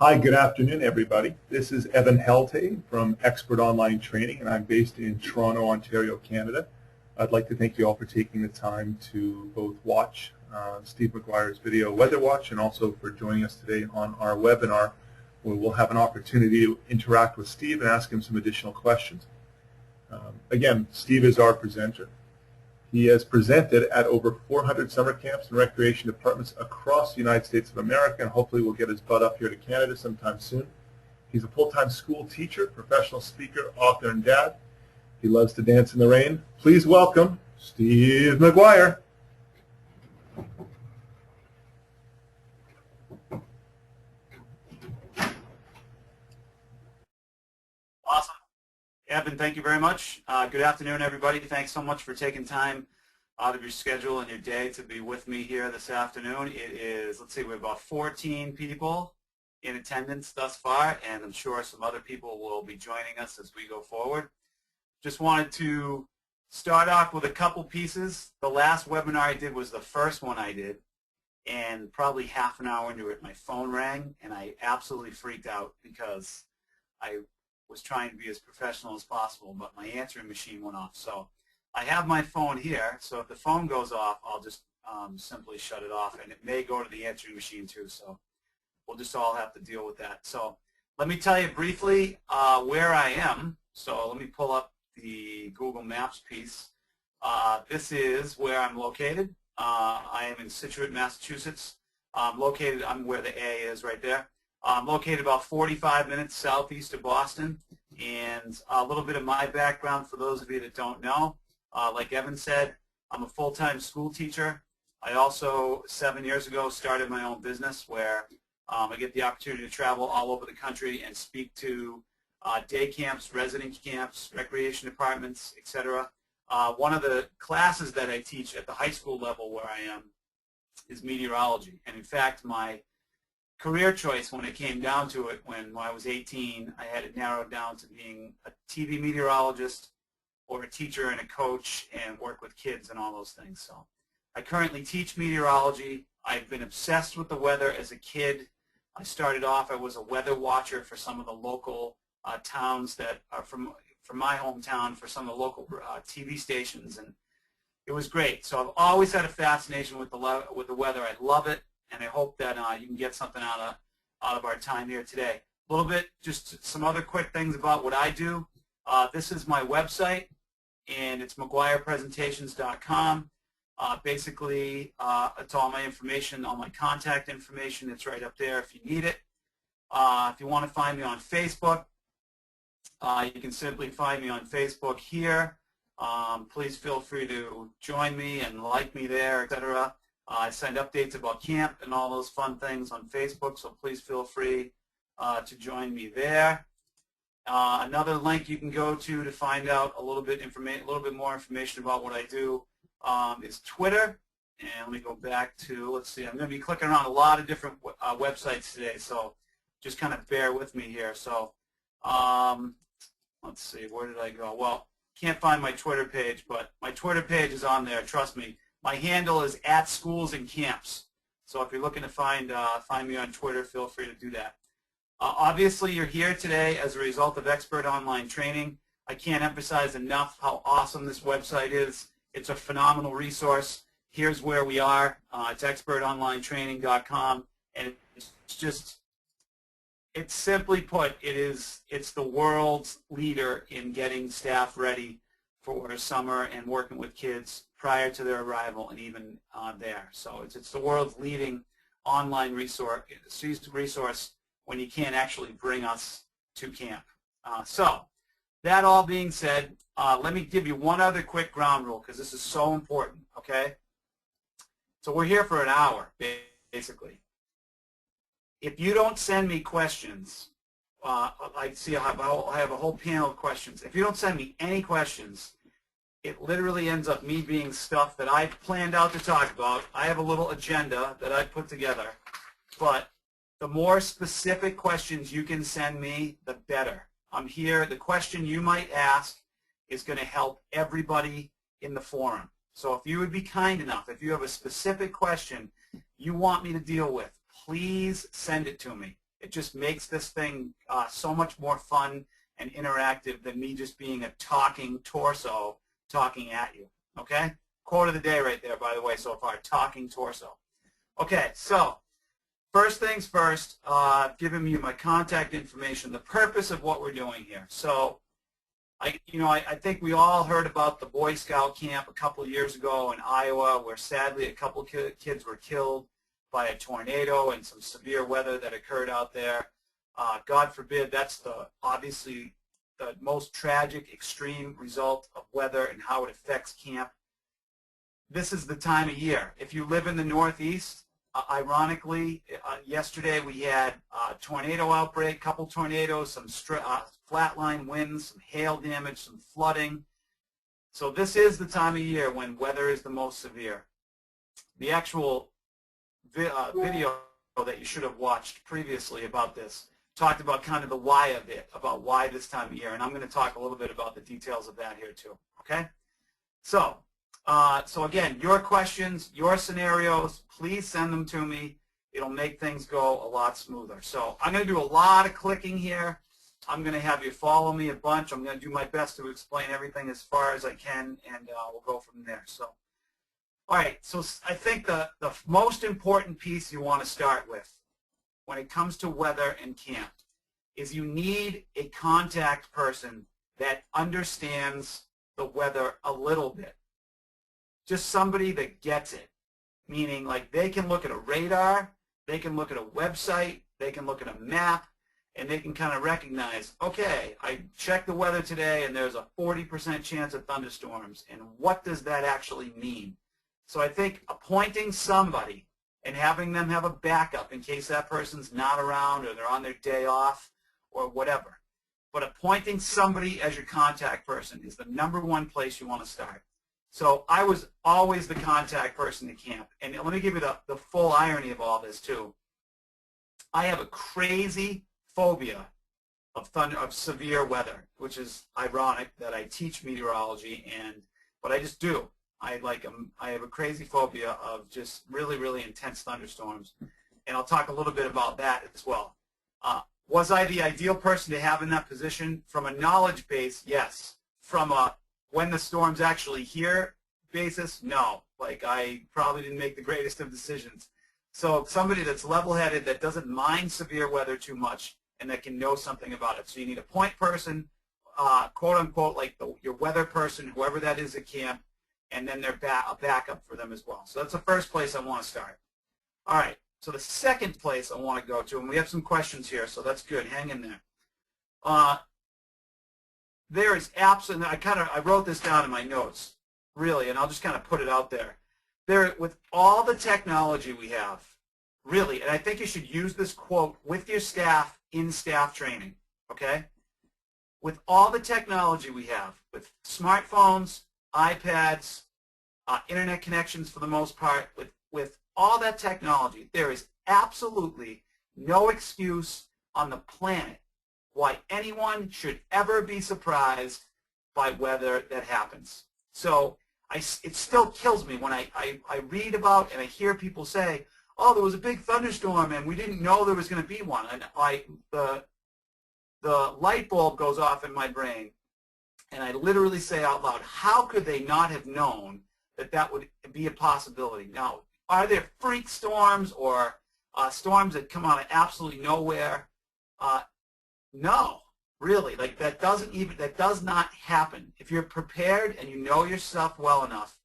Hi, good afternoon, everybody. This is Evan Helte from Expert Online Training, and I'm based in Toronto, Ontario, Canada. I'd like to thank you all for taking the time to both watch Steve McGuire's video Weather Watch and also for joining us today on our webinar where we'll have an opportunity to interact with Steve and ask him some additional questions. Again, Steve is our presenter. He has presented at over 400 summer camps and recreation departments across the United States of America, and hopefully we'll get his butt up here to Canada sometime soon. He's a full-time school teacher, professional speaker, author, and dad. He loves to dance in the rain. Please welcome Steve McGuire. Awesome. Evan, thank you very much. Good afternoon, everybody. Thanks so much for taking time out of your schedule and your day to be with me here this afternoon. It is, let's see, we have about 14 people in attendance thus far, and I'm sure some other people will be joining us as we go forward. Just wanted to start off with a couple pieces. The last webinar I did was the first one I did, and probably half an hour into it, my phone rang, and I absolutely freaked out because I was trying to be as professional as possible, but my answering machine went off. So I have my phone here, so if the phone goes off, I'll just simply shut it off, and it may go to the answering machine too, so we'll just all have to deal with that. So let me tell you briefly where I am. So let me pull up the Google Maps piece. This is where I'm located. I am in Scituate, Massachusetts. I'm where the A is right there. I'm located about 45 minutes southeast of Boston, and a little bit of my background for those of you that don't know. Like Evan said, I'm a full-time school teacher. I also, 7 years ago, started my own business where I get the opportunity to travel all over the country and speak to day camps, resident camps, recreation departments, etc. One of the classes that I teach at the high school level where I am is meteorology, and in fact, my career choice when it came down to it, when I was 18, I had it narrowed down to being a TV meteorologist or a teacher and a coach and work with kids and all those things. So I currently teach meteorology. I've been obsessed with the weather as a kid. I started off, I was a weather watcher for some of the local towns that are from my hometown, for some of the local TV stations, and it was great. So I've always had a fascination with the weather. I love it. And I hope that you can get something out of our time here today. A little bit, just some other quick things about what I do. This is my website, and it's McGuirepresentations.com. Basically, it's all my information, all my contact information. It's right up there if you need it. If you want to find me on Facebook, you can simply find me on Facebook here. Please feel free to join me and like me there, etc. I send updates about camp and all those fun things on Facebook, so please feel free to join me there. Another link you can go to find out a little bit more information about what I do is Twitter. And let me go back to, let's see, I'm going to be clicking around a lot of different websites today, so just kind of bear with me here. So let's see, where did I go? Well, can't find my Twitter page, but my Twitter page is on there, trust me. My handle is @schools&camps. So if you're looking to find me on Twitter, feel free to do that. Obviously, you're here today as a result of Expert Online Training. I can't emphasize enough how awesome this website is. It's a phenomenal resource. Here's where we are. It's expertonlinetraining.com, and it's simply put, it's the world's leader in getting staff ready for summer and working with kids prior to their arrival and even there. So it's the world's leading online resource when you can't actually bring us to camp. So that all being said, let me give you one other quick ground rule because this is so important, okay? So we're here for an hour, basically. If you don't send me questions, I see I have a whole panel of questions. If you don't send me any questions, it literally ends up me being stuff that I've planned out to talk about. I have a little agenda that I've put together, but the more specific questions you can send me, the better. I'm here. The question you might ask is going to help everybody in the forum. So if you would be kind enough, if you have a specific question you want me to deal with, please send it to me. It just makes this thing so much more fun and interactive than me just being a talking torso talking at you. Okay? Quote of the day right there, by the way, so far, talking torso. Okay, so first things first, giving you my contact information, the purpose of what we're doing here. So, I think we all heard about the Boy Scout camp a couple of years ago in Iowa, where sadly a couple kids were killed by a tornado and some severe weather that occurred out there. God forbid, that's obviously the most tragic, extreme result of weather and how it affects camp. This is the time of year. If you live in the Northeast, ironically, yesterday we had a tornado outbreak, couple tornadoes, some flatline winds, some hail damage, some flooding. So this is the time of year when weather is the most severe. The actual video that you should have watched previously about this talked about kind of the why of it, about why this time of year, and I'm going to talk a little bit about the details of that here too. Okay? So again, your questions, your scenarios, please send them to me. It'll make things go a lot smoother. So I'm going to do a lot of clicking here. I'm going to have you follow me a bunch. I'm going to do my best to explain everything as far as I can, and we'll go from there. So, all right, so I think the most important piece you want to start with when it comes to weather and camp is you need a contact person that understands the weather a little bit. Just somebody that gets it, meaning like they can look at a radar, they can look at a website, they can look at a map, and they can kind of recognize, okay, I checked the weather today and there's a 40% chance of thunderstorms, and what does that actually mean? So I think appointing somebody and having them have a backup in case that person's not around or they're on their day off or whatever, but appointing somebody as your contact person is the #1 place you want to start. So I was always the contact person at camp. And let me give you the full irony of all this too. I have a crazy phobia of severe weather, which is ironic that I teach meteorology, but I just do. I have a crazy phobia of just really, really intense thunderstorms. And I'll talk a little bit about that as well. Was I the ideal person to have in that position? From a knowledge base, yes. From a when the storm's actually here basis, no. Like, I probably didn't make the greatest of decisions. So somebody that's level-headed, that doesn't mind severe weather too much, and that can know something about it. So you need a point person, quote-unquote, like your weather person, whoever that is at camp, and then a backup for them as well. So that's the first place I want to start. All right, so the second place I want to go to, and we have some questions here, so that's good. Hang in there. There is absolutely, I wrote this down in my notes, really, and I'll just kind of put it out there. With all the technology we have, really, and I think you should use this quote with your staff in staff training, okay? With all the technology we have, with smartphones, iPads, internet connections for the most part, with all that technology, there is absolutely no excuse on the planet why anyone should ever be surprised by weather that happens. So it still kills me when I read about and I hear people say, oh, there was a big thunderstorm and we didn't know there was going to be one. And the light bulb goes off in my brain, and I literally say out loud, how could they not have known that that would be a possibility? Now, are there freak storms or storms that come out of absolutely nowhere? No, really. Like, that does not happen. If you're prepared and you know your stuff well enough,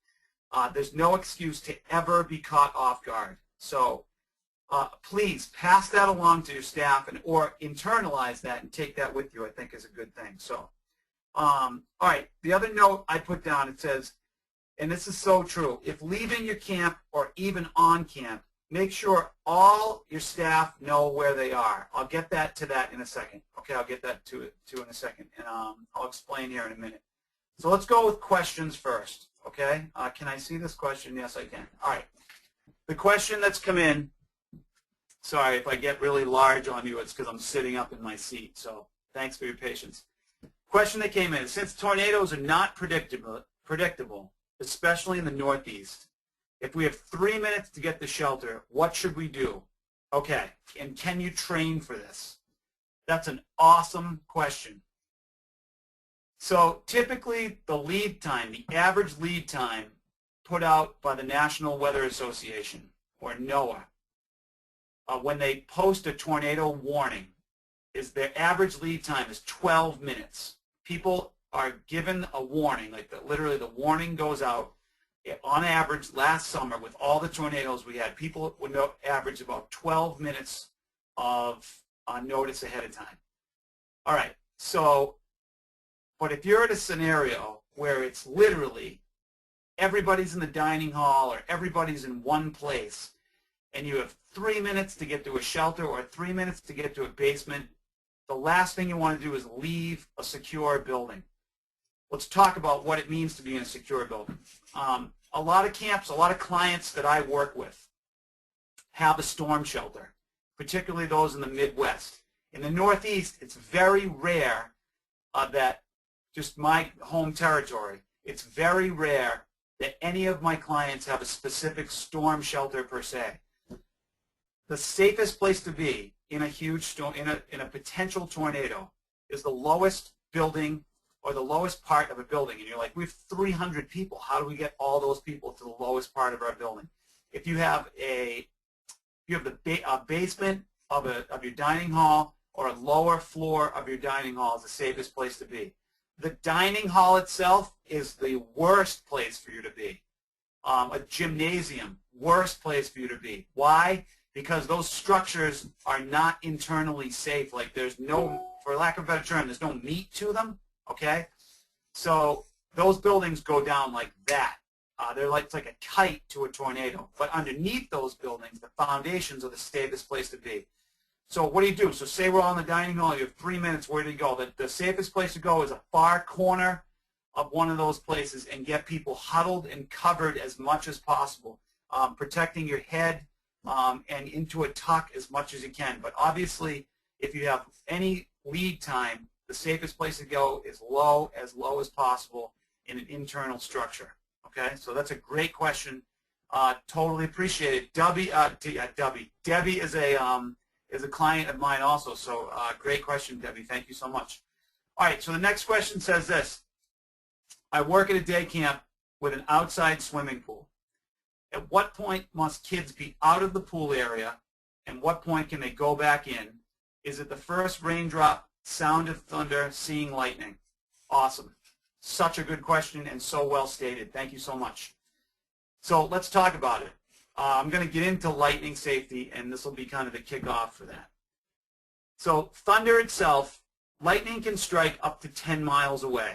there's no excuse to ever be caught off guard. So please pass that along to your staff or internalize that and take that with you, I think is a good thing. So, all right, the other note I put down, it says, and this is so true, if leaving your camp or even on camp, make sure all your staff know where they are. I'll get to that in a second. Okay, I'll get that to in a second, and I'll explain here in a minute. So let's go with questions first, okay? Can I see this question? Yes, I can. All right. The question that's come in, sorry if I get really large on you, it's because I'm sitting up in my seat, so thanks for your patience. Question that came in, since tornadoes are not predictable, especially in the Northeast, if we have 3 minutes to get to shelter, what should we do? Okay, and can you train for this? That's an awesome question. So typically the lead time, the average lead time put out by the National Weather Association, or NOAA, when they post a tornado warning, is their average lead time is 12 minutes. People are given a warning, like literally the warning goes out. On average, last summer, with all the tornadoes we had, people would average about 12 minutes of notice ahead of time. All right, so, but if you're at a scenario where it's literally everybody's in the dining hall or everybody's in one place, and you have 3 minutes to get to a shelter or 3 minutes to get to a basement, the last thing you want to do is leave a secure building. Let's talk about what it means to be in a secure building. A lot of camps, a lot of clients that I work with have a storm shelter, particularly those in the Midwest. In the Northeast, it's very rare that, just my home territory, it's very rare that any of my clients have a specific storm shelter per se. The safest place to be in a huge storm, in a potential tornado, is the lowest building or the lowest part of a building. And you're like, we have 300 people. How do we get all those people to the lowest part of our building? If you have a basement of your dining hall or a lower floor of your dining hall is the safest place to be. The dining hall itself is the worst place for you to be. A gymnasium, worst place for you to be. Why? Because those structures are not internally safe. Like, there's no, for lack of a better term, there's no meat to them. Okay, so those buildings go down like that. They're like, it's like a kite to a tornado. But underneath those buildings, the foundations are the safest place to be. So what do you do? So say we're all in the dining hall. You have 3 minutes. Where do you go? The safest place to go is a far corner of one of those places and get people huddled and covered as much as possible, protecting your head and into a tuck as much as you can. But obviously, if you have any lead time, the safest place to go is as low as possible in an internal structure. Okay, so that's a great question. Totally appreciate it. Debbie is a client of mine also. So great question, Debbie. Thank you so much. All right, so the next question says this: I work at a day camp with an outside swimming pool. At what point must kids be out of the pool area, and what point can they go back in? Is it the first raindrop, sound of thunder, seeing lightning? Awesome. Such a good question and so well stated. Thank you so much. So let's talk about it. I'm going to get into lightning safety, and this will be kind of the kickoff for that. So thunder itself, lightning can strike up to 10 miles away.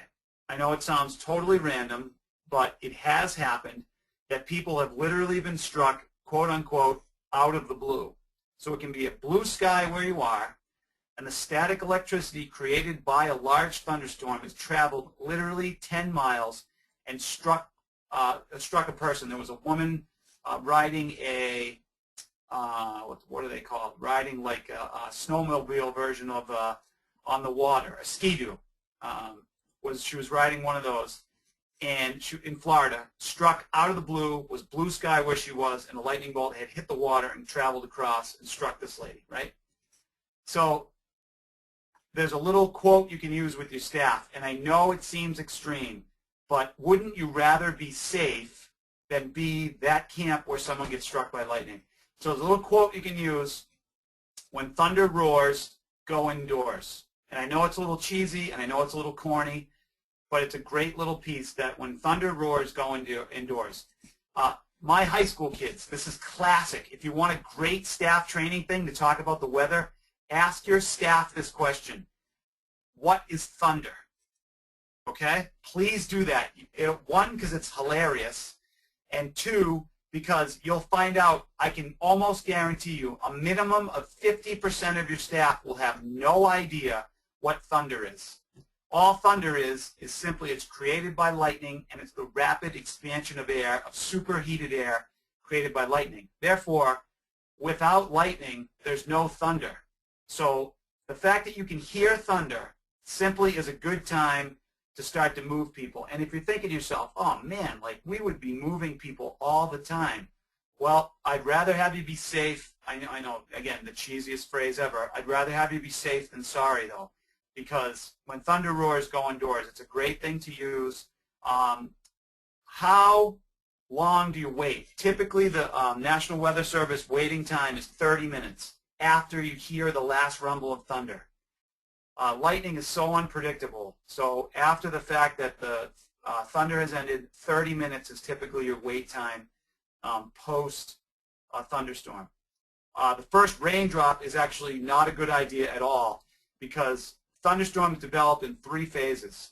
I know it sounds totally random, but it has happened that people have literally been struck, quote unquote, out of the blue. So it can be a blue sky where you are, and the static electricity created by a large thunderstorm has traveled literally 10 miles and struck a person. There was a woman riding a, what are they called? Riding like a snowmobile version of on the water, a Ski-Doo. She was riding one of those, and she, in Florida, struck out of the blue, was blue sky where she was, and a lightning bolt had hit the water and traveled across and struck this lady, right? So there's a little quote you can use with your staff, and I know it seems extreme, but wouldn't you rather be safe than be that camp where someone gets struck by lightning? So there's a little quote you can use: when thunder roars, go indoors. And I know it's a little cheesy, and I know it's a little corny, but it's a great little piece that when thunder roars, go indoors. My high school kids, this is classic. If you want a great staff training thing to talk about the weather, ask your staff this question: what is thunder? Okay? Please do that. One, because it's hilarious, and two, because you'll find out, I can almost guarantee you, a minimum of 50% of your staff will have no idea what thunder is. All thunder is simply it's created by lightning, and it's the rapid expansion of air, of superheated air created by lightning. Therefore, without lightning, there's no thunder. So the fact that you can hear thunder simply is a good time to start to move people. And if you're thinking to yourself, oh man, like we would be moving people all the time. Well, I'd rather have you be safe I know, again, the cheesiest phrase ever. I'd rather have you be safe than sorry, though, because when thunder roars, go indoors. It's a great thing to use. How long do you wait? Typically, the National Weather Service waiting time is 30 minutes after you hear the last rumble of thunder. Lightning is so unpredictable. So after the fact that the thunder has ended, 30 minutes is typically your wait time post a thunderstorm. The first raindrop is actually not a good idea at all because thunderstorms develop in 3 phases.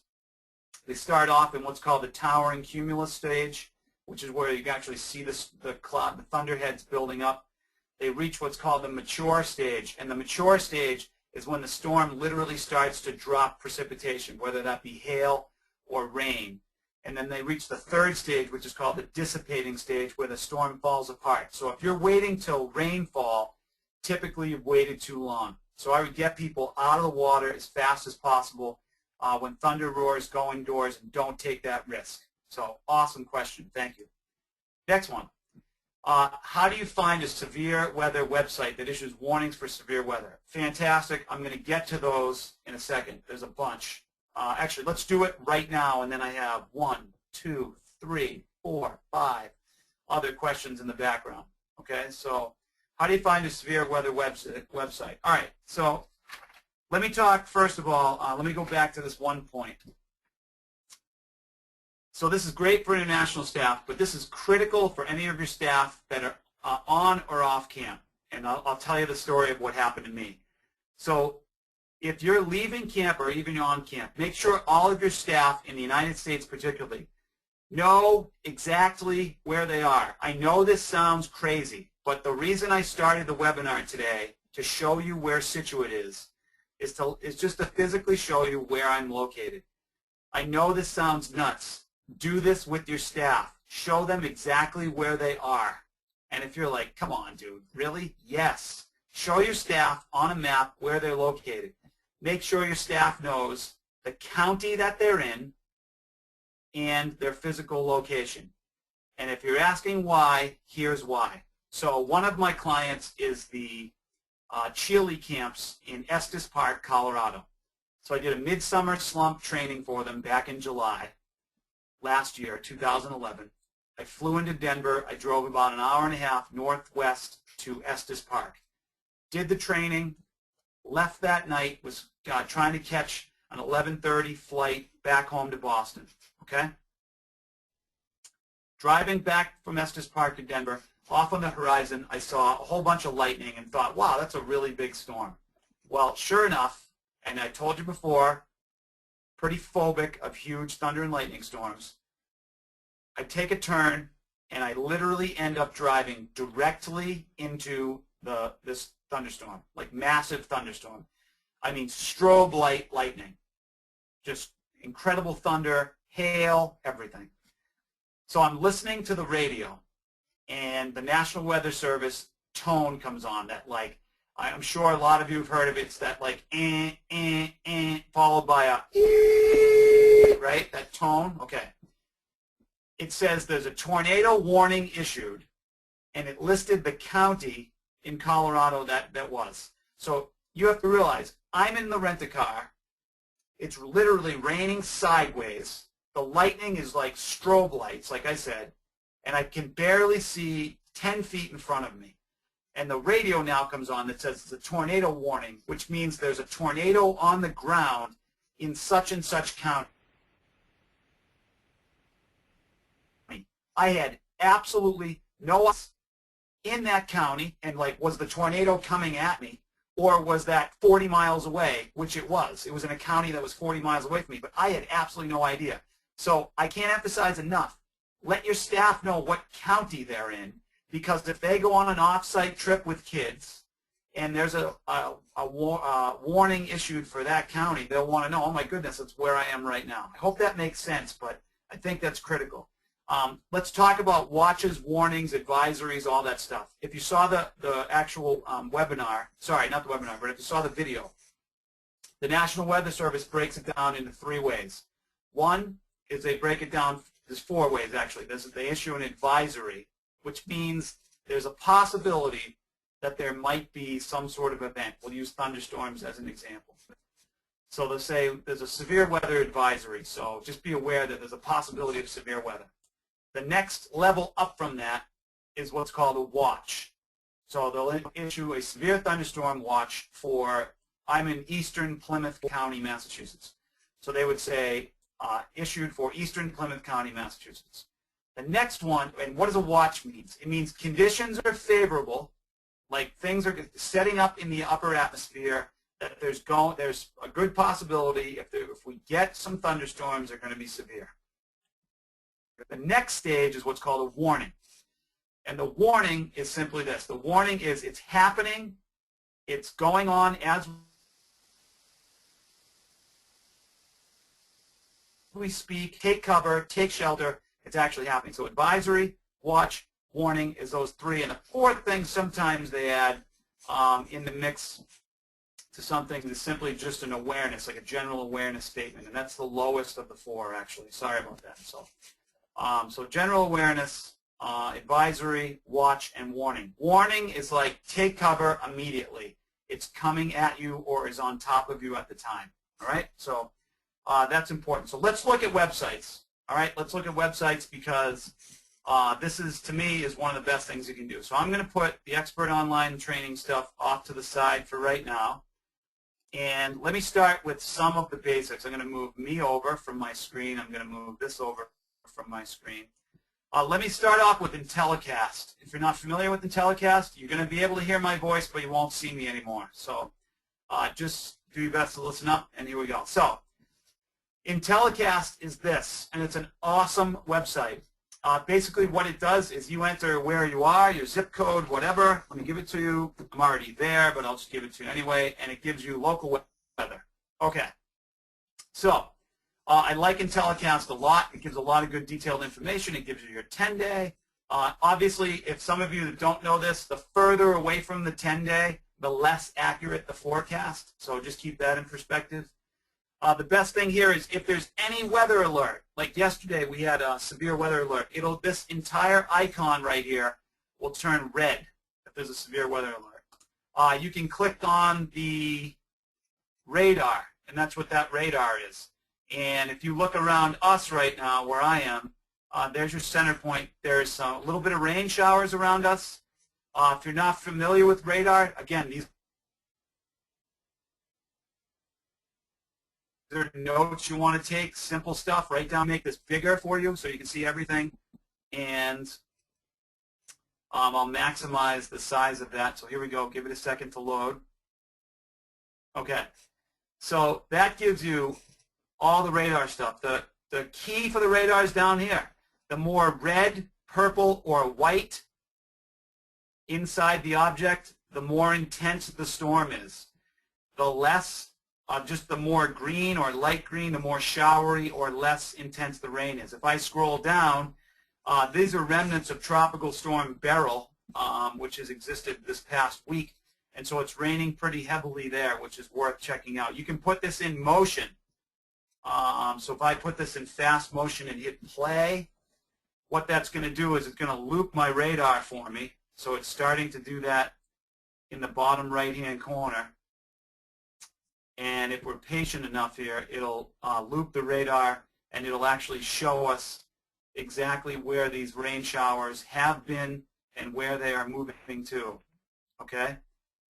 They start off in what's called the towering cumulus stage, which is where you can actually see the thunderheads building up. They reach what's called the mature stage, and the mature stage is when the storm literally starts to drop precipitation, whether that be hail or rain. And then they reach the 3rd stage, which is called the dissipating stage, where the storm falls apart. So if you're waiting till rainfall, typically you've waited too long. So I would get people out of the water as fast as possible when thunder roars, go indoors, and don't take that risk. So awesome question. Thank you. Next one. How do you find a severe weather website that issues warnings for severe weather? Fantastic. I'm going to get to those in a second. There's a bunch. Actually, let's do it right now, and then I have 1, 2, 3, 4, 5 other questions in the background. Okay, so how do you find a severe weather website? All right, so let me talk, first of all, let me go back to this one point. So this is great for international staff, but this is critical for any of your staff that are on or off camp. And I'll tell you the story of what happened to me. So if you're leaving camp or even on camp, make sure all of your staff in the United States particularly know exactly where they are. I know this sounds crazy, but the reason I started the webinar today to show you where Scituate is just to physically show you where I'm located. I know this sounds nuts. Do this with your staff. Show them exactly where they are. And if you're like, come on, dude, really? Yes. Show your staff on a map where they're located. Make sure your staff knows the county that they're in and their physical location. And if you're asking why, here's why. So one of my clients is the Chile camps in Estes Park, Colorado. So I did a midsummer slump training for them back in July last year, 2011. I flew into Denver. I drove about an hour and a half northwest to Estes Park. Did the training, left that night, was trying to catch an 11:30 flight back home to Boston. Okay? Driving back from Estes Park to Denver, off on the horizon, I saw a whole bunch of lightning and thought, wow, that's a really big storm. Well, sure enough, and I told you before, pretty phobic of huge thunder and lightning storms. I take a turn, and I literally end up driving directly into this thunderstorm, like massive thunderstorm. I mean, strobe light lightning, just incredible thunder, hail, everything. So I'm listening to the radio, and the National Weather Service tone comes on, that like, I'm sure a lot of you have heard of it. It's that like followed by a right? That tone. Okay. It says there's a tornado warning issued, and it listed the county in Colorado that was. So you have to realize I'm in the rent-a-car. It's literally raining sideways. The lightning is like strobe lights, like I said, and I can barely see 10 feet in front of me. And the radio now comes on that says it's a tornado warning, which means there's a tornado on the ground in such and such county. I had absolutely no in that county, and like, was the tornado coming at me, or was that 40 miles away, which it was. It was in a county that was 40 miles away from me, but I had absolutely no idea. So I can't emphasize enough. Let your staff know what county they're in, because if they go on an off-site trip with kids and there's a warning issued for that county, they'll want to know, oh my goodness, that's where I am right now. I hope that makes sense, but I think that's critical. Let's talk about watches, warnings, advisories, all that stuff. If you saw the actual webinar, sorry, not the webinar, but if you saw the video, the National Weather Service breaks it down into 3 ways. One is they break it down, there's 4 ways actually. They issue an advisory, which means there's a possibility that there might be some sort of event. We'll use thunderstorms as an example. So they'll say there's a severe weather advisory, so just be aware that there's a possibility of severe weather. The next level up from that is what's called a watch. So they'll issue a severe thunderstorm watch for, I'm in eastern Plymouth County, Massachusetts. So they would say issued for eastern Plymouth County, Massachusetts. The next one, and what does a watch mean? It means conditions are favorable, like things are setting up in the upper atmosphere, that there's a good possibility if we get some thunderstorms, they're going to be severe. The next stage is what's called a warning. And the warning is simply this. The warning is it's happening, it's going on as we speak, take cover, take shelter, it's actually happening. So advisory, watch, warning is those three. And the fourth thing sometimes they add in the mix to something is simply just an awareness, like a general awareness statement. And that's the lowest of the four, actually. Sorry about that. So general awareness, advisory, watch, and warning. Warning is like take cover immediately. It's coming at you or is on top of you at the time. All right? So that's important. So let's look at websites. All right? Let's look at websites because this is, to me, is one of the best things you can do. So I'm going to put the Expert Online training stuff off to the side for right now. And let me start with some of the basics. I'm going to move me over from my screen. I'm going to move this over from my screen. Let me start off with IntelliCast. If you're not familiar with IntelliCast, you're going to be able to hear my voice, but you won't see me anymore. So just do your best to listen up, and here we go. So IntelliCast is this, and it's an awesome website. Basically what it does is you enter where you are, your zip code, whatever. Let me give it to you. I'm already there, but I'll just give it to you anyway, and it gives you local weather. Okay. So I like IntelliCast a lot. It gives a lot of good detailed information. It gives you your 10-day. Obviously, if some of you that don't know this, the further away from the 10-day, the less accurate the forecast. So just keep that in perspective. The best thing here is if there's any weather alert, like yesterday we had a severe weather alert, this entire icon right here will turn red if there's a severe weather alert. You can click on the radar, and that's what that radar is. And if you look around us right now, where I am, there's your center point. There's a little bit of rain showers around us. If you're not familiar with radar, again, these are notes you want to take, simple stuff. Write down, make this bigger for you so you can see everything. And I'll maximize the size of that. So here we go. Give it a second to load. Okay. So that gives you all the radar stuff. The key for the radar is down here. The more red, purple, or white inside the object, the more intense the storm is. The less, just the more green or light green, the more showery or less intense the rain is. If I scroll down, these are remnants of Tropical Storm Beryl, which has existed this past week. And so it's raining pretty heavily there, which is worth checking out. You can put this in motion. So if I put this in fast motion and hit play, what that's going to do is it's going to loop my radar for me. So it's starting to do that in the bottom right-hand corner. And if we're patient enough here, it'll loop the radar, and it'll actually show us exactly where these rain showers have been and where they are moving to. Okay?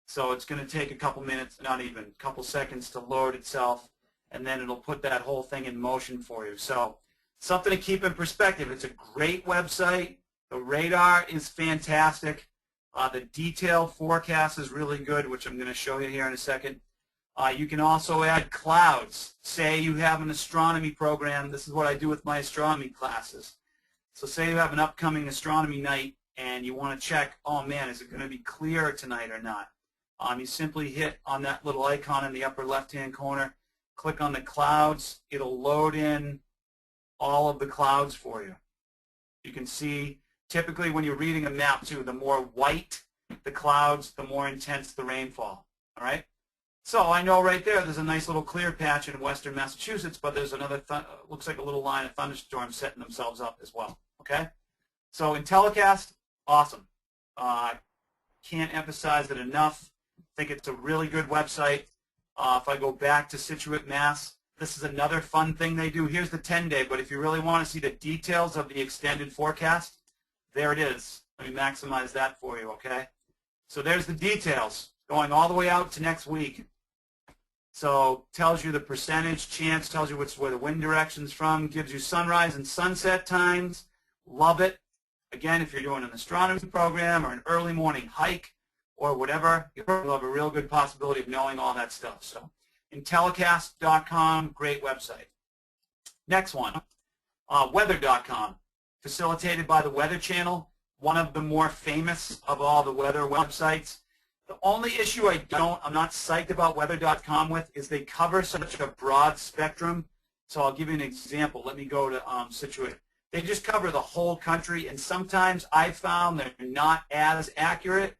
So it's going to take a couple minutes, not even, a couple seconds to load itself, and then it'll put that whole thing in motion for you. So something to keep in perspective. It's a great website. The radar is fantastic. The detailed forecast is really good, which I'm going to show you here in a second. You can also add clouds. Say you have an astronomy program. This is what I do with my astronomy classes. So say you have an upcoming astronomy night and you want to check, oh man, is it going to be clear tonight or not? You simply hit on that little icon in the upper left-hand corner, click on the clouds. It'll load in all of the clouds for you. You can see, typically when you're reading a map too, the more white the clouds, the more intense the rainfall. All right? So I know right there, there's a nice little clear patch in western Massachusetts, but there's another, looks like a little line of thunderstorms setting themselves up as well. Okay? So IntelliCast, awesome. Can't emphasize it enough. I think it's a really good website. If I go back to Scituate, Mass., this is another fun thing they do. Here's the 10-day, but if you really want to see the details of the extended forecast, there it is. Let me maximize that for you, okay? So there's the details going all the way out to next week. So tells you the percentage chance, tells you where the wind direction's from, gives you sunrise and sunset times. Love it. Again, if you're doing an astronomy program or an early morning hike or whatever, you'll have a real good possibility of knowing all that stuff. So Intellicast.com, great website. Next one, weather.com, facilitated by the Weather Channel, one of the more famous of all the weather websites. The only issue I'm not psyched about weather.com with is they cover such a broad spectrum. So I'll give you an example. Let me go to Scituate. They just cover the whole country, and sometimes I've found they're not as accurate.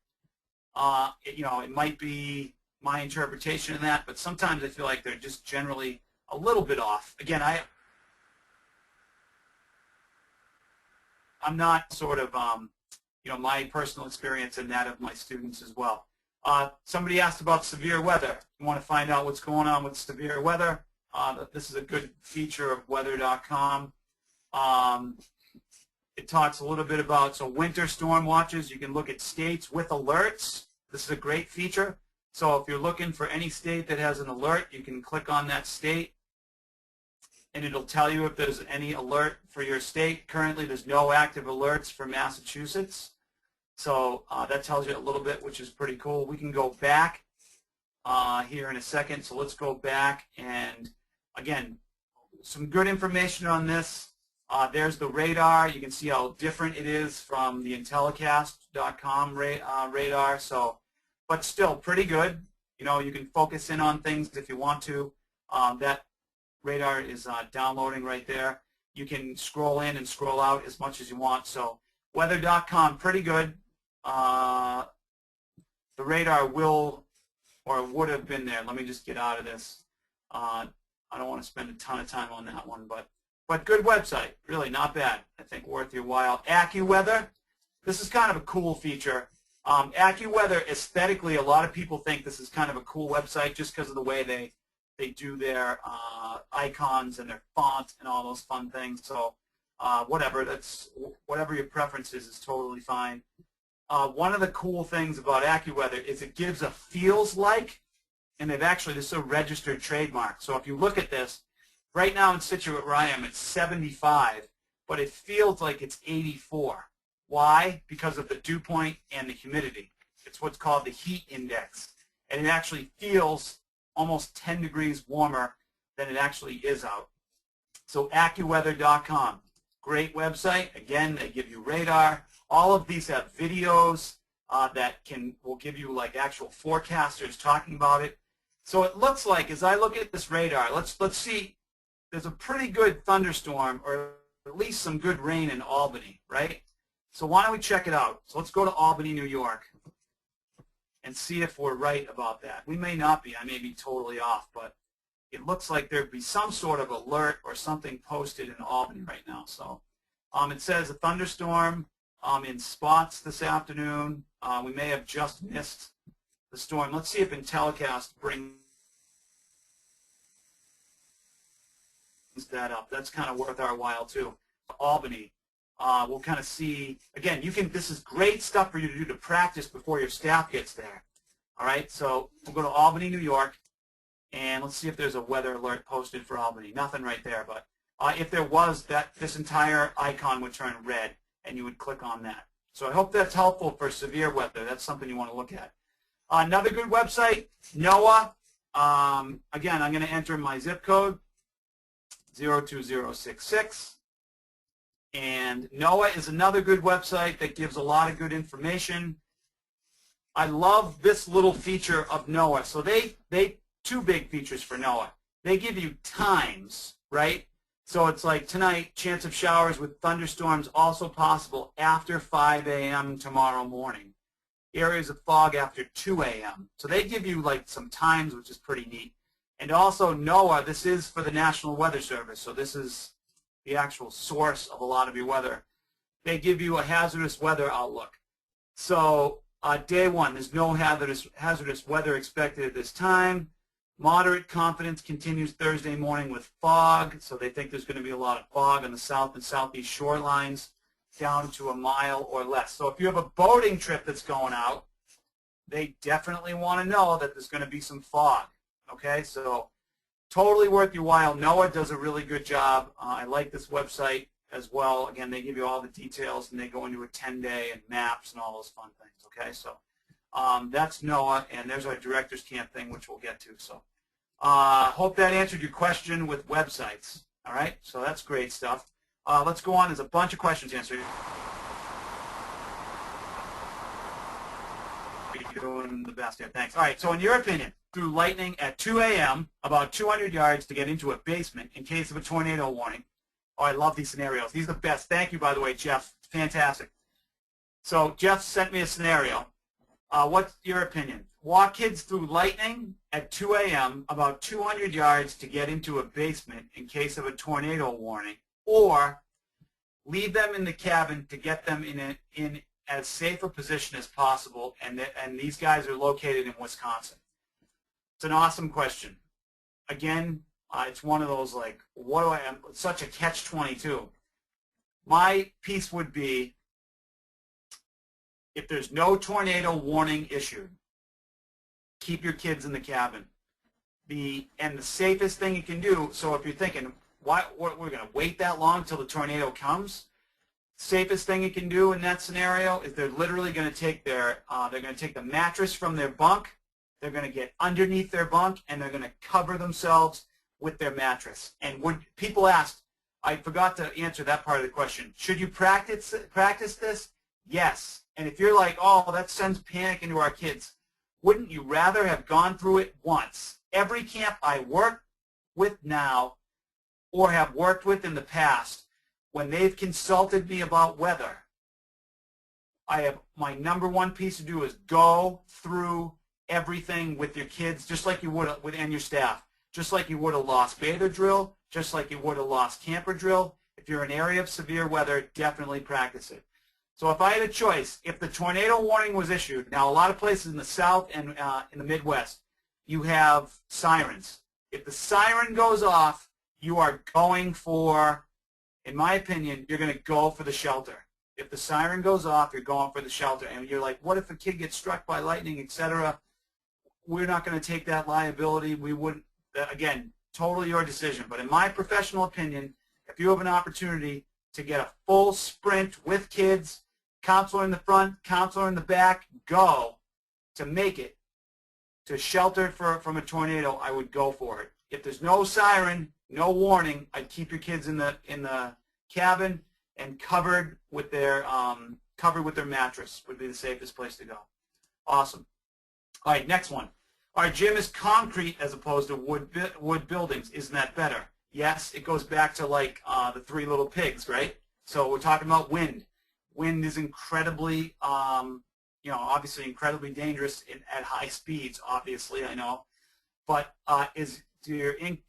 It might be my interpretation of that, but sometimes I feel like they're just generally a little bit off. Again, I'm not sort of, my personal experience and that of my students as well. Somebody asked about severe weather. You want to find out what's going on with severe weather? This is a good feature of weather.com. It talks a little bit about, winter storm watches. You can look at states with alerts. This is a great feature. So if you're looking for any state that has an alert, you can click on that state, and it'll tell you if there's any alert for your state. Currently, there's no active alerts for Massachusetts. So that tells you a little bit, which is pretty cool. We can go back here in a second. So let's go back, and again, some good information on this. There's the radar. You can see how different it is from the Intellicast.com radar. So, but still pretty good. You can focus in on things if you want to. That radar is downloading right there. You can scroll in and scroll out as much as you want. So weather.com, pretty good. The radar will or would have been there. Let me just get out of this. I don't want to spend a ton of time on that one, but good website. Really not bad. I think worth your while. AccuWeather. This is kind of a cool feature. AccuWeather, aesthetically, a lot of people think this is kind of a cool website just because of the way they do their icons and their font and all those fun things. So whatever your preference is totally fine. One of the cool things about AccuWeather is it gives a feels like, and this is a registered trademark. So if you look at this, right now in Scituate where I am, it's 75, but it feels like it's 84. Why? Because of the dew point and the humidity. It's what's called the heat index, and it actually feels almost 10 degrees warmer than it actually is out. So AccuWeather.com, great website. Again, they give you radar. All of these have videos that will give you like actual forecasters talking about it. So it looks like, as I look at this radar, let's see, there's a pretty good thunderstorm, or at least some good rain in Albany, right? So why don't we check it out? So let's go to Albany, New York, and see if we're right about that. We may not be. I may be totally off, but it looks like there'd be some sort of alert or something posted in Albany right now. So it says a thunderstorm in spots this afternoon. We may have just missed the storm. Let's see if Intellicast brings that up. That's kind of worth our while too. Albany. We'll kind of see, again, this is great stuff for you to do to practice before your staff gets there. All right, so we'll go to Albany, New York, and let's see if there's a weather alert posted for Albany. Nothing right there, but if there was, this entire icon would turn red, and you would click on that. So I hope that's helpful for severe weather. That's something you want to look at. Another good website, NOAA. Again, I'm going to enter my zip code, 02066. And NOAA is another good website that gives a lot of good information. I love this little feature of NOAA. So two big features for NOAA. They give you times, right? So it's like tonight, chance of showers with thunderstorms also possible after 5 a.m. tomorrow morning. Areas of fog after 2 a.m. So they give you like some times, which is pretty neat. And also NOAA, this is for the National Weather Service. So this is the actual source of a lot of your weather. They give you a hazardous weather outlook. So Day 1, there's no hazardous weather expected at this time. Moderate confidence continues Thursday morning with fog, so they think there's going to be a lot of fog on the south and southeast shorelines down to a mile or less. So if you have a boating trip that's going out, they definitely want to know that there's going to be some fog. Okay, so totally worth your while. NOAA does a really good job. I like this website as well. Again, they give you all the details, and they go into a 10-day and maps and all those fun things. Okay, so that's NOAA, and there's our director's camp thing, which we'll get to. So hope that answered your question with websites. All right, so that's great stuff. Let's go on. There's a bunch of questions answered. You're doing the best here. Thanks. All right, so in your opinion, through lightning at 2 a.m., about 200 yards to get into a basement in case of a tornado warning. Oh, I love these scenarios. These are the best. Thank you, by the way, Jeff. Fantastic. So Jeff sent me a scenario. What's your opinion? Walk kids through lightning at 2 a.m., about 200 yards to get into a basement in case of a tornado warning, or leave them in the cabin to get them in as safe a position as possible, and these guys are located in Wisconsin. It's an awesome question. Again, it's one of those like, what do I, it's such a catch-22. My piece would be, if there's no tornado warning issued, keep your kids in the cabin. And the safest thing you can do, so if you're thinking, we're going to wait that long till the tornado comes, safest thing you can do in that scenario is they're literally going to take they're going to take the mattress from their bunk, they're going to get underneath their bunk, and they're going to cover themselves with their mattress. And when people asked, I forgot to answer that part of the question, should you practice this? Yes. And if you're like, oh, that sends panic into our kids, wouldn't you rather have gone through it once? Every camp I work with now or have worked with in the past, when they've consulted me about weather, my number one piece to do is go through everything with your kids, just like you would and your staff, just like you would a lost bather drill, just like you would a lost camper drill. If you're in an area of severe weather, definitely practice it. So if I had a choice, if the tornado warning was issued, now a lot of places in the South and in the Midwest, you have sirens. If the siren goes off, you are going for, in my opinion, you're going to go for the shelter. If the siren goes off, you're going for the shelter. And you're like, what if a kid gets struck by lightning, etc.? We're not going to take that liability. We wouldn't. Again, totally your decision. But in my professional opinion, if you have an opportunity to get a full sprint with kids, counselor in the front, counselor in the back, go to make it to shelter from a tornado, I would go for it. If there's no siren, no warning, I'd keep your kids in the cabin and covered with their mattress would be the safest place to go. Awesome. All right, next one. Our gym is concrete as opposed to wood buildings. Isn't that better? Yes, it goes back to like the Three Little Pigs, right? So we're talking about wind. Wind is incredibly, obviously incredibly dangerous at high speeds, obviously, I know. But do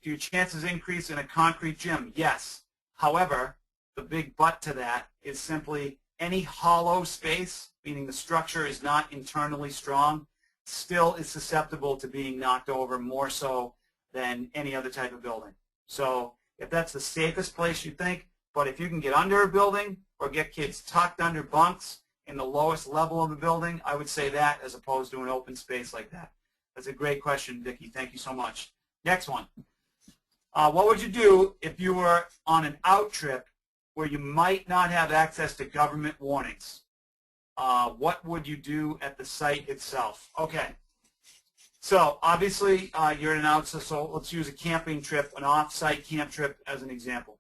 your chances increase in a concrete gym? Yes. However, the big but to that is simply any hollow space, meaning the structure is not internally strong, still is susceptible to being knocked over more so than any other type of building. So if that's the safest place you think, but if you can get under a building or get kids tucked under bunks in the lowest level of the building, I would say that as opposed to an open space like that. That's a great question, Vicki. Thank you so much. Next one. What would you do if you were on an out trip where you might not have access to government warnings? What would you do at the site itself? Okay. So obviously you're in an out, so let's use a camping trip, an off-site camp trip as an example.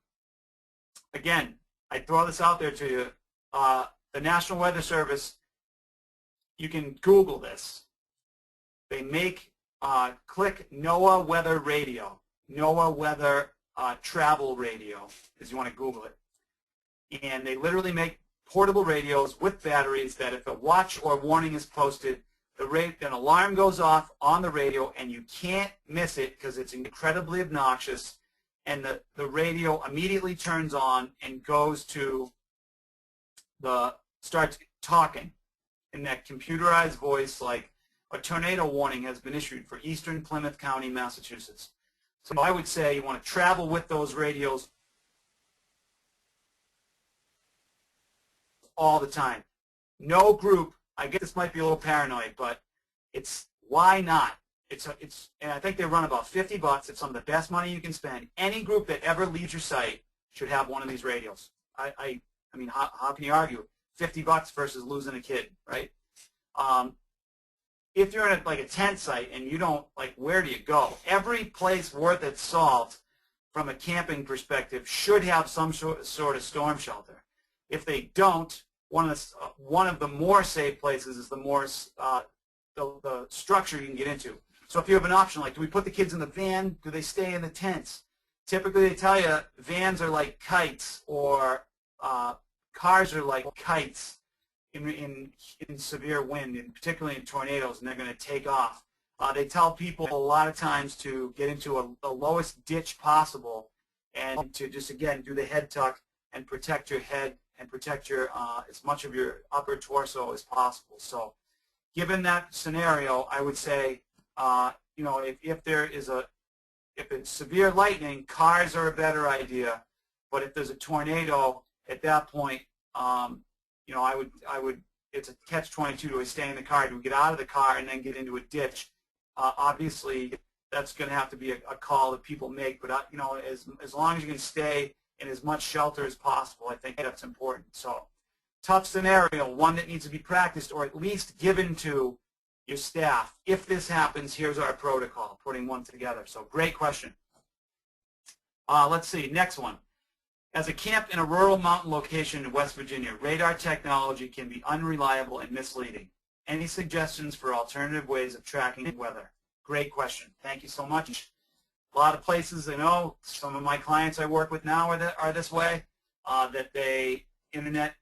Again, I throw this out there to you. The National Weather Service, you can Google this. They make, click NOAA Weather Radio, NOAA Weather Travel Radio, as you want to Google it. And they literally make portable radios with batteries that if a watch or warning is posted, an alarm goes off on the radio and you can't miss it because it's incredibly obnoxious, and the radio immediately turns on and goes to starts talking. in that computerized voice, like a tornado warning has been issued for eastern Plymouth County, Massachusetts. So I would say you want to travel with those radios all the time. No group, I guess this might be a little paranoid, but it's, why not? And I think they run about $50. It's some of the best money you can spend. Any group that ever leaves your site should have one of these radios. I mean, how can you argue? $50 versus losing a kid, right? If you're in like a tent site and you don't, like, where do you go? Every place worth its salt from a camping perspective should have some sort of storm shelter. If they don't, one of the more safe places is the structure you can get into. So if you have an option, like, do we put the kids in the van? Do they stay in the tents? Typically, they tell you vans are like kites, or cars are like kites in severe wind, and particularly in tornadoes, and they're going to take off. They tell people a lot of times to get into the lowest ditch possible and to just, again, do the head tuck and protect your head and protect your as much of your upper torso as possible. So given that scenario, I would say, you know, if it's severe lightning, cars are a better idea. But if there's a tornado, at that point, you know, I would. It's a catch-22. Do we stay in the car? Do we get out of the car and then get into a ditch? Obviously, that's going to have to be a call that people make. But you know, as long as you can stay in as much shelter as possible, I think that's important. So, tough scenario, one that needs to be practiced or at least given to your staff. If this happens, here's our protocol, putting one together. So great question. Let's see, next one. As a camp in a rural mountain location in West Virginia, radar technology can be unreliable and misleading. Any suggestions for alternative ways of tracking weather? Great question. Thank you so much. A lot of places, I know, some of my clients I work with now are this way, that internet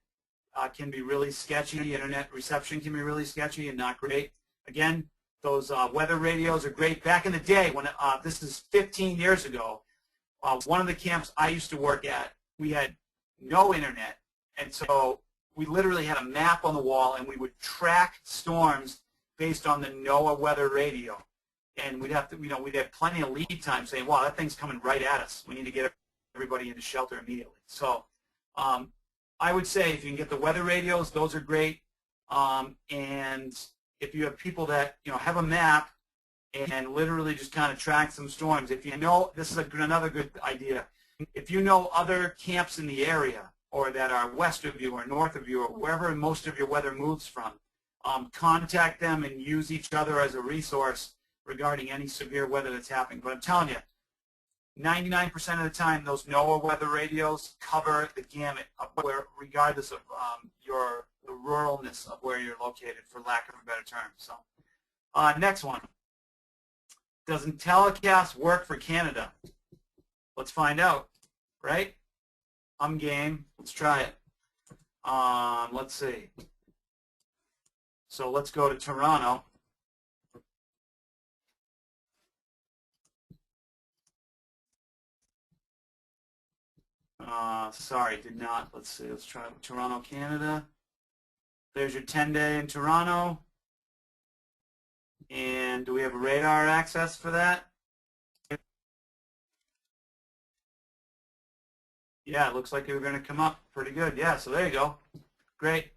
can be really sketchy, internet reception can be really sketchy and not great. Again, those weather radios are great. Back in the day, when this is 15 years ago, one of the camps I used to work at, we had no internet, and so we literally had a map on the wall, and we would track storms based on the NOAA weather radio. And we'd have to, you know, we'd have plenty of lead time saying, wow, that thing's coming right at us. We need to get everybody into shelter immediately. So I would say if you can get the weather radios, those are great. And if you have people that, you know, have a map and literally just kind of track some storms, if you know, this is another good idea. If you know other camps in the area or that are west of you or north of you or wherever most of your weather moves from, contact them and use each other as a resource regarding any severe weather that's happening. But I'm telling you, 99% of the time, those NOAA weather radios cover the gamut of where, regardless of the ruralness of where you're located, for lack of a better term. So, next one. Does Intellicast work for Canada? Let's find out, right? I'm game. Let's try it. Let's see. So let's go to Toronto. Sorry, did not. Let's see. Let's try Toronto, Canada. There's your 10-day in Toronto. And do we have a radar access for that? Yeah, it looks like you're going to come up pretty good. Yeah, so there you go. Great.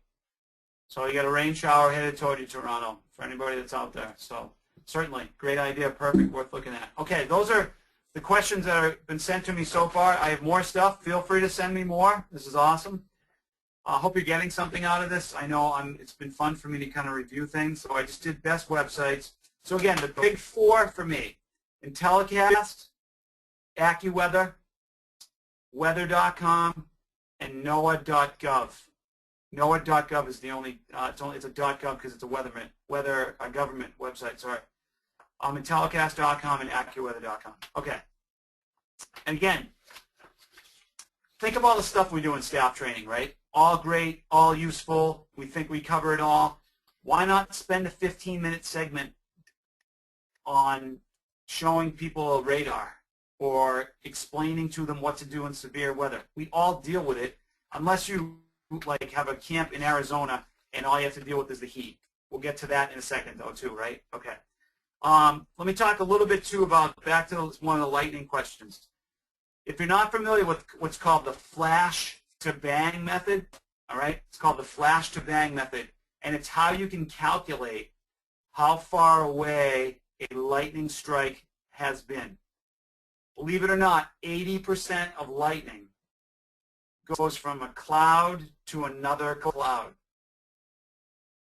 So you got a rain shower headed toward you, Toronto, for anybody that's out there. So certainly, great idea, perfect, worth looking at. Okay, those are the questions that have been sent to me so far. I have more stuff. Feel free to send me more. This is awesome. I hope you're getting something out of this. I know it's been fun for me to kind of review things. So I just did best websites. So again, the big four for me: Intellicast, AccuWeather, Weather.com, and NOAA.gov. NOAA.gov is the only. It's a .gov because it's a government website. Sorry. Intellicast.com and AccuWeather.com. Okay. And again, think of all the stuff we do in staff training, right? All great, all useful. We think we cover it all. Why not spend a 15-minute segment on showing people a radar or explaining to them what to do in severe weather? We all deal with it, unless you like have a camp in Arizona and all you have to deal with is the heat. We'll get to that in a second, though, too, right? Okay. Let me talk a little bit, too, about back to one of the lightning questions. If you're not familiar with what's called the flash to bang method, all right, it's called the flash to bang method, and it's how you can calculate how far away a lightning strike has been. Believe it or not, 80% of lightning goes from a cloud to another cloud.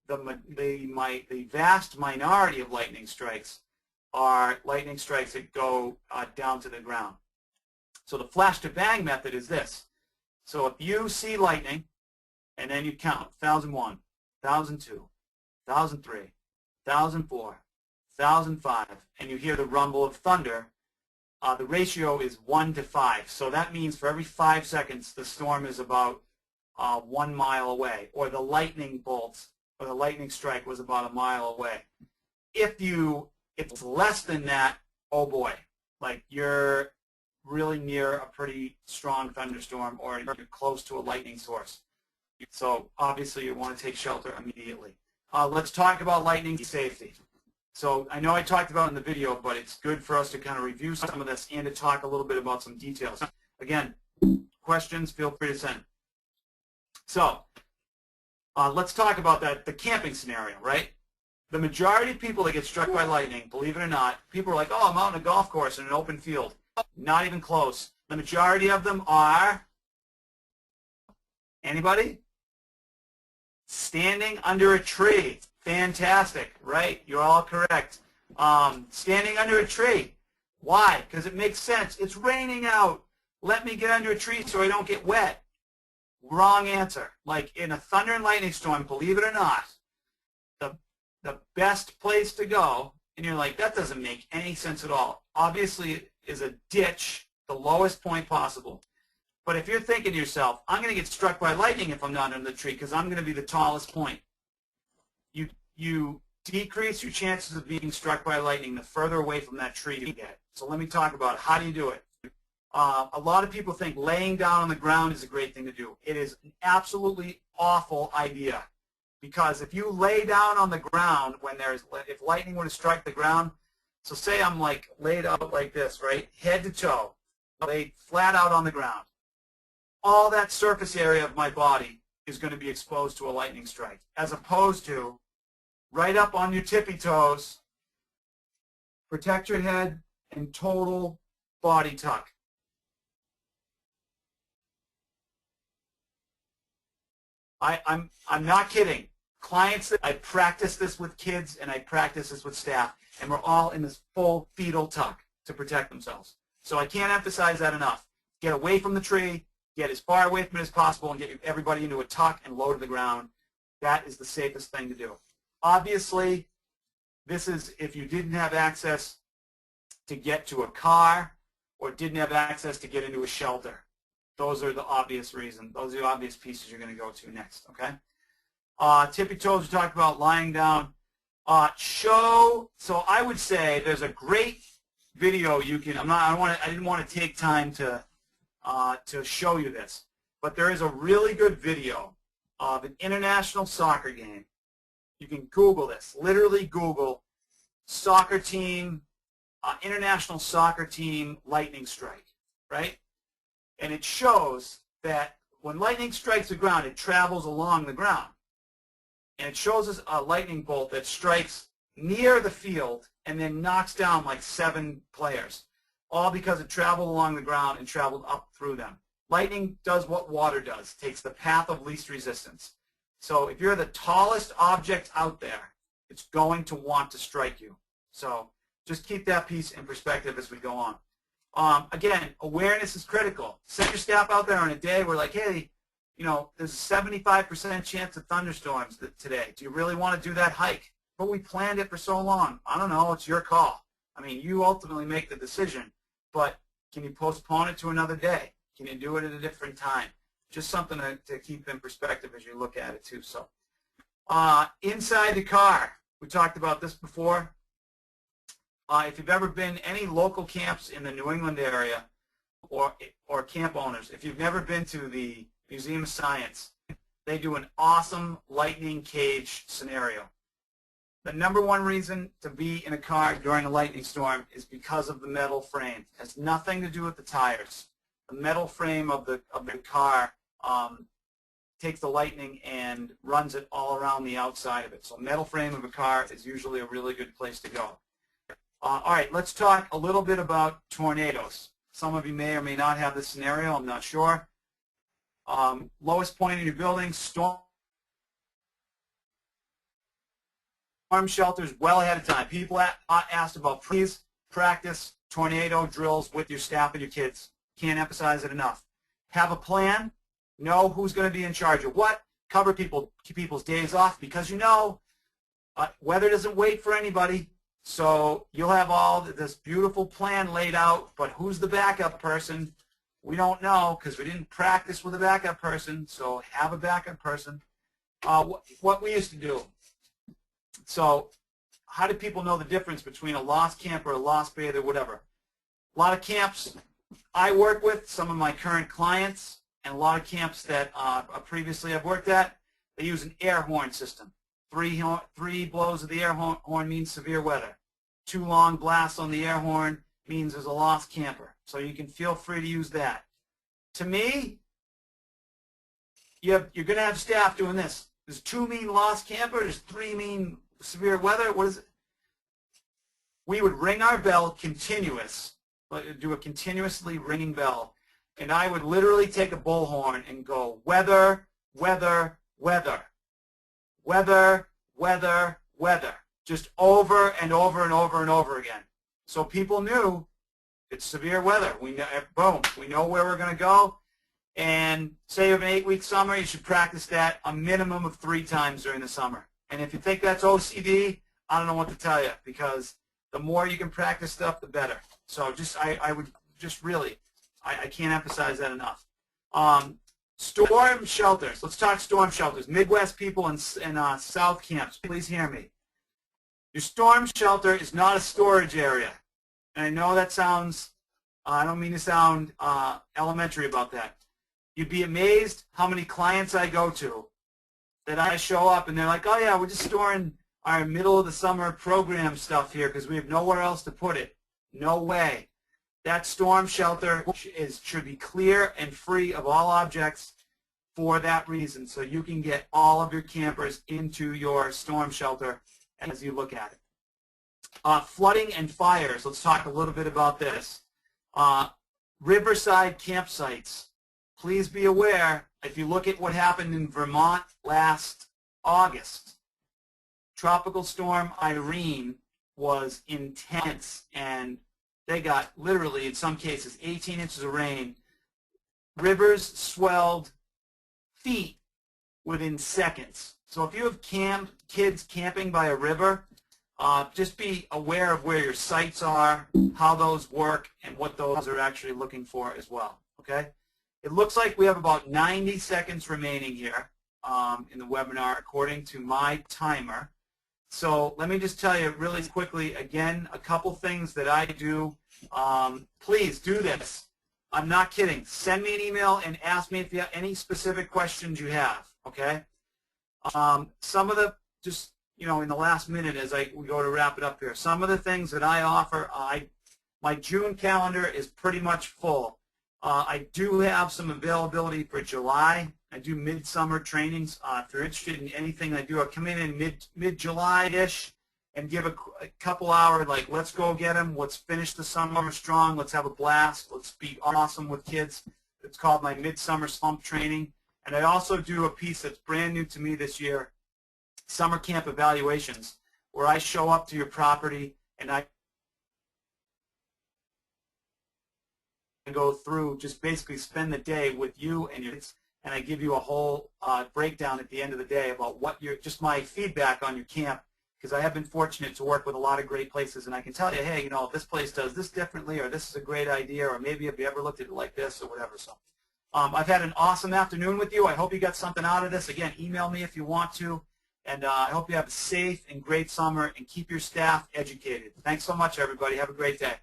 The vast minority of lightning strikes are lightning strikes that go down to the ground. So the flash to bang method is this. So if you see lightning, and then you count 1001, 1002, 1003, 1004, 1005, and you hear the rumble of thunder, the ratio is 1 to 5. So that means for every 5 seconds, the storm is about 1 mile away, or the lightning bolts or the lightning strike was about a mile away. If it's less than that, oh boy, like you're really near a pretty strong thunderstorm, or you're close to a lightning source. So obviously you want to take shelter immediately. Let's talk about lightning safety. So I know I talked about it in the video, but it's good for us to kind of review some of this and to talk a little bit about some details. Again, questions, feel free to send. So let's talk about the camping scenario, right? The majority of people that get struck by lightning, believe it or not, people are like, oh, I'm out on a golf course in an open field. Not even close. The majority of them are, anybody? Standing under a tree. Fantastic, right? You're all correct. Standing under a tree. Why? Because it makes sense. It's raining out. Let me get under a tree so I don't get wet. Wrong answer. Like in a thunder and lightning storm, believe it or not, the best place to go, and you're like, that doesn't make any sense at all. Obviously, is a ditch, the lowest point possible. But if you're thinking to yourself, I'm going to get struck by lightning if I'm not under the tree because I'm going to be the tallest point, you decrease your chances of being struck by lightning the further away from that tree you get. So let me talk about how do you do it. A lot of people think laying down on the ground is a great thing to do. It is an absolutely awful idea because if you lay down on the ground if lightning were to strike the ground, so say I'm like laid out like this, right, head to toe, laid flat out on the ground. All that surface area of my body is going to be exposed to a lightning strike, as opposed to right up on your tippy toes, protect your head, and total body tuck. I'm not kidding. Clients, I practice this with kids and I practice this with staff, and we're all in this full fetal tuck to protect themselves. So I can't emphasize that enough. Get away from the tree, get as far away from it as possible, and get everybody into a tuck and low to the ground. That is the safest thing to do. Obviously, this is if you didn't have access to get to a car or didn't have access to get into a shelter. Those are the obvious reasons. Those are the obvious pieces you're going to go to next, okay? Tippy toes, we talked about lying down. So I would say there's a great video you can, I didn't want to take time to show you this, but there is a really good video of an international soccer game. You can Google this, literally Google soccer team, international soccer team lightning strike, right? And it shows that when lightning strikes the ground, it travels along the ground. And it shows us a lightning bolt that strikes near the field and then knocks down like 7 players, all because it traveled along the ground and traveled up through them. Lightning does what water does, takes the path of least resistance. So if you're the tallest object out there, it's going to want to strike you. So just keep that piece in perspective as we go on. Again, awareness is critical. Send your staff out there on a day where like, hey, you know, there's a 75% chance of thunderstorms today. Do you really want to do that hike? But we planned it for so long. I don't know. It's your call. I mean, you ultimately make the decision. But can you postpone it to another day? Can you do it at a different time? Just something to keep in perspective as you look at it, too. So inside the car, we talked about this before. If you've ever been any local camps in the New England area or camp owners, if you've never been to the Museum of Science, they do an awesome lightning cage scenario. The number one reason to be in a car during a lightning storm is because of the metal frame. It has nothing to do with the tires. The metal frame of the car takes the lightning and runs it all around the outside of it. So metal frame of a car is usually a really good place to go. All right, let's talk a little bit about tornadoes. Some of you may or may not have this scenario, I'm not sure. Lowest point in your building, storm shelters well ahead of time. People asked about please practice tornado drills with your staff and your kids. Can't emphasize it enough. Have a plan. Know who's going to be in charge of what. Cover people's days off because you know weather doesn't wait for anybody. So you'll have all this beautiful plan laid out, but who's the backup person? We don't know because we didn't practice with a backup person. So have a backup person. What we used to do. So how do people know the difference between a lost camper, a lost bather, whatever? A lot of camps I work with, some of my current clients, and a lot of camps that previously I've worked at, they use an air horn system. Three blows of the air horn means severe weather. 2 long blasts on the air horn means there's a lost camper. So you can feel free to use that. To me, you're going to have staff doing this. Does 2 mean lost camper? Does 3 mean severe weather? What is it? We would ring our bell continuous, do a continuously ringing bell, and I would literally take a bullhorn and go weather, weather, weather, weather, weather, weather, just over and over and over and over again. So people knew it's severe weather. We know, boom, we know where we're going to go. And say you have an 8-week summer, you should practice that a minimum of 3 times during the summer. And if you think that's OCD, I don't know what to tell you because the more you can practice stuff, the better. So I would just really, I can't emphasize that enough. Storm shelters. Let's talk storm shelters. Midwest people and South camps, please hear me. Your storm shelter is not a storage area. And I know that sounds, I don't mean to sound elementary about that. You'd be amazed how many clients I go to that I show up and they're like, oh yeah, we're just storing our middle of the summer program stuff here because we have nowhere else to put it. No way. That storm shelter should be clear and free of all objects for that reason, so you can get all of your campers into your storm shelter as you look at it. Flooding and fires. Let's talk a little bit about this. Riverside campsites. Please be aware, if you look at what happened in Vermont last August, Tropical Storm Irene was intense, and they got literally, in some cases, 18 inches of rain. Rivers swelled feet within seconds. So if you have kids camping by a river, just be aware of where your sites are, how those work, and what those are actually looking for as well. Okay? It looks like we have about 90 seconds remaining here in the webinar according to my timer. So let me just tell you really quickly, again, a couple things that I do. Please do this. I'm not kidding. Send me an email and ask me if you have any specific questions you have, okay? Some of the, just, you know, in the last minute as we go to wrap it up here, some of the things that I offer, my June calendar is pretty much full. I do have some availability for July. I do midsummer trainings. If you're interested in anything I do, I come in mid-July-ish and give a couple hour, like, let's go get them. Let's finish the summer strong. Let's have a blast. Let's be awesome with kids. It's called my Midsummer Slump Training. And I also do a piece that's brand new to me this year, Summer Camp Evaluations, where I show up to your property and I go through, just basically spend the day with you and your kids, and I give you a whole breakdown at the end of the day about what just my feedback on your camp, because I have been fortunate to work with a lot of great places, and I can tell you, hey, you know, this place does this differently, or this is a great idea, or maybe have you ever looked at it like this, or whatever. So I've had an awesome afternoon with you. I hope you got something out of this. Again, email me if you want to, and I hope you have a safe and great summer, and keep your staff educated. Thanks so much, everybody. Have a great day.